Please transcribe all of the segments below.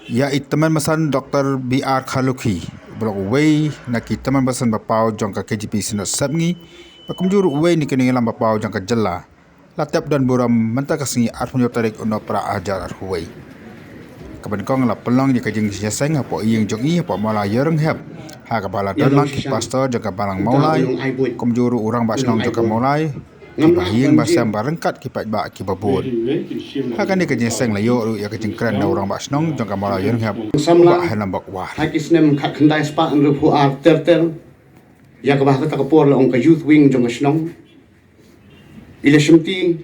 Ya teman masan Dr. BR KHARLUKHI blok uwei naki teman masan bapau jangka KGP sinot sabngi pakumjuru uwei ni kening lam bapau jangka jela latap dan buram mentak kasingi arpunyo tarik uno pra ajar arhuwei kaban kong la pelong ni kajing siyaseng apo iyeng jongi apo mala yereng hep ha kabala dalang ki pastor jangka balang maulai kumjuru urang basnong jangka maulai Bahiyang basam barengkat kipat ba kibabun. Hakan ni kajing seng layo ya kajing keren na orang basnong jangka mala yang hab ba halam bakwar. Hakisnem kat kendai spa ngrupu ar ter ya ka bah ka por la ong ka youth wing jong snong. Ila shimti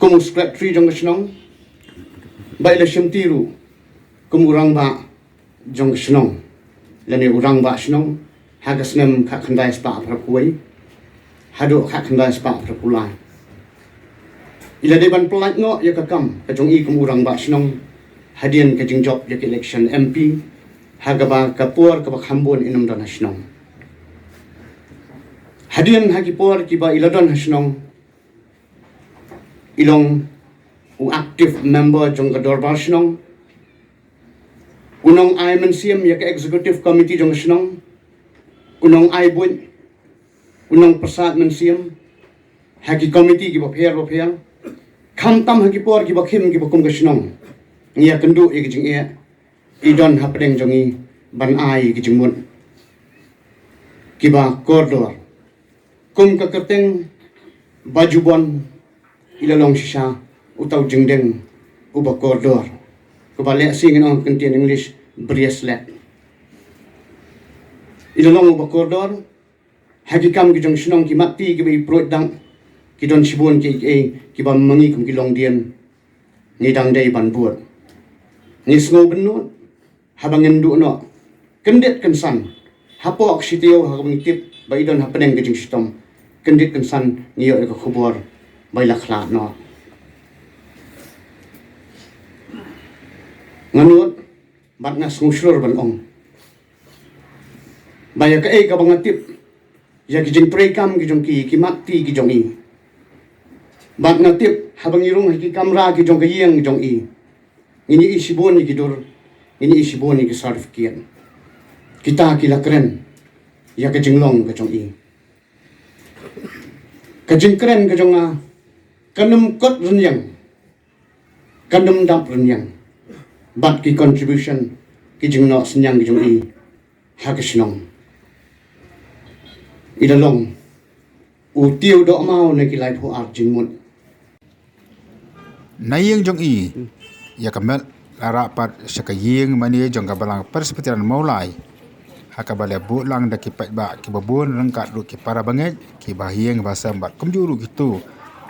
kum secretary jong snong. Ba ila shimti ru kum urang ba jong snong. Lani urang ba snong hakisnem kat kendai spa prakuai. Hadu hak kendai sebab perpulai. Ila deban pelat ngok ya kakam kajong i kemurang bak senong hadian kajing job ya election MP hagaba kapur kabak hambun inum dan senong. Hadian hagi por kiba ila dan senong ilong u active member jong kador bal senong unong ai mensiam ya ke executive committee jong senong unong ai bun unang persat mensiam haki komiti ki bapher kham tam haki por ki bakhim ki bakum gasnong ngia kendu e kijing e idon hapdeng jongi ban ai ki jingmun ki ba koridor kum ka kerteng BAJUBON ilalong sisa utau jingdeng uba koridor ko ba le sing on contain English bracelet ilalong uba koridor Hagikam kijong sinong ki mati ki bai proit dang ki don sibun ki ba mangi kum ki long dian ni dang dai ban buat ni sngo benut habangin du no kendet kensan hapok sitio hagam tip bai don hapdeng kijing sitom kendet kensan ni yo ka khubor bai lakhla no nganut bat ngas nguslur ban ong bai ka ka bangatip ya kijing prekam kijong ki mati kijong i bak natip habang irung ki kamera kijong kayeng kijong i ini isibon ni kidur ini isibon ni certificate kita kila keren ya kijing long kijong i kijing keren kijong a kanum kot renyang kanum dap renyang bat ki contribution kijing no senyang kijong i hakisnong ilalong utiu do mau na kilai phu ar jingmut Nayeng jong i ya kamet rapat sakayeng mani jong kabalang persepetiran maulai hakabale bu lang da kipat ba kibabun rengkat ru ki para banget ki bahiyeng basam bat kumjuru gitu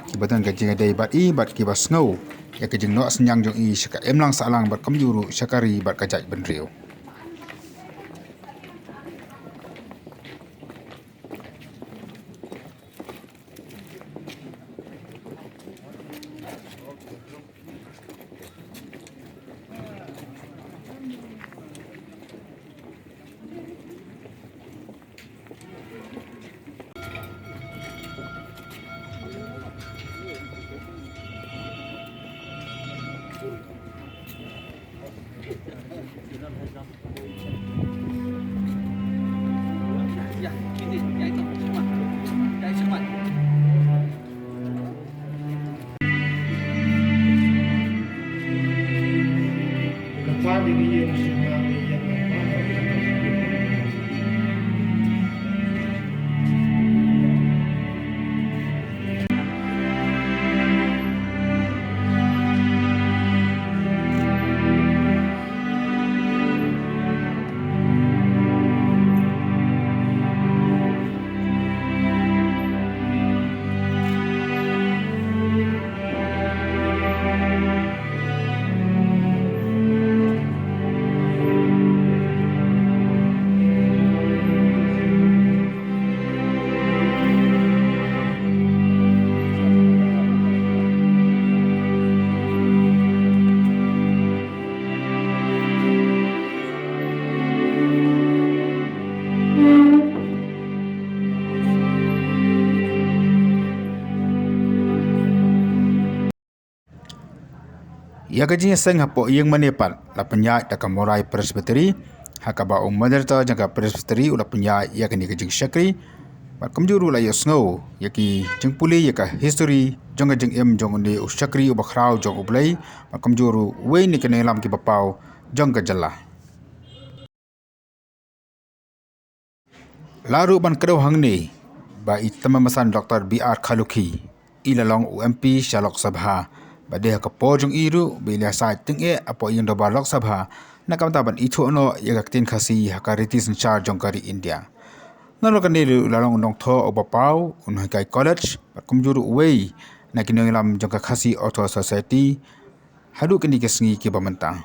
ki batan gajing dai bat i bat ki basngau ya kajing no senyang jong i saka emlang salang bat kumjuru sakari bat kajak benriu Ya gajinya seng hapo yang menepat la penyai da kamorai presbyteri hakaba maderta jangka presbyteri ula penyai ya kini kejing syakri kemjuru la ya snow yaki jeng puli yaka history jonga jeng jong ni usyakri ubakrau jong ublai kemjuru we ni kene lam ki bapau jong jalla laru ban kedo hang ni ba itamasan Dr. BR KHARLUKHI ilalong UMP Shalok Sabha ba dia ka pojong iru bila sa tinge apo yung do balok sabha nakamtaban itu no yakatin khasi hakaritis in charge jong kari India nalo kandiru lalong nong tho obapau unhai kai college kumjuru way na kinongilam jong khasi auto society hadu kini kesngi ki bamanta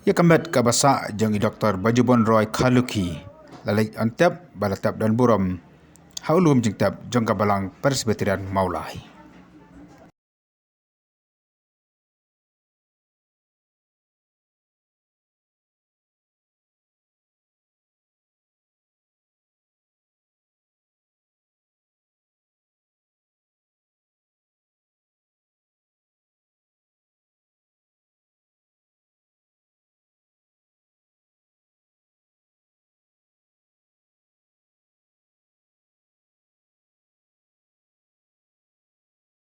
Ya kamet ka basa jeng Dr. BAJUBON KHARLUKHI lalai antep balatap dan buram haulum jeng tap jeng kabalang Presbyterian Maulai.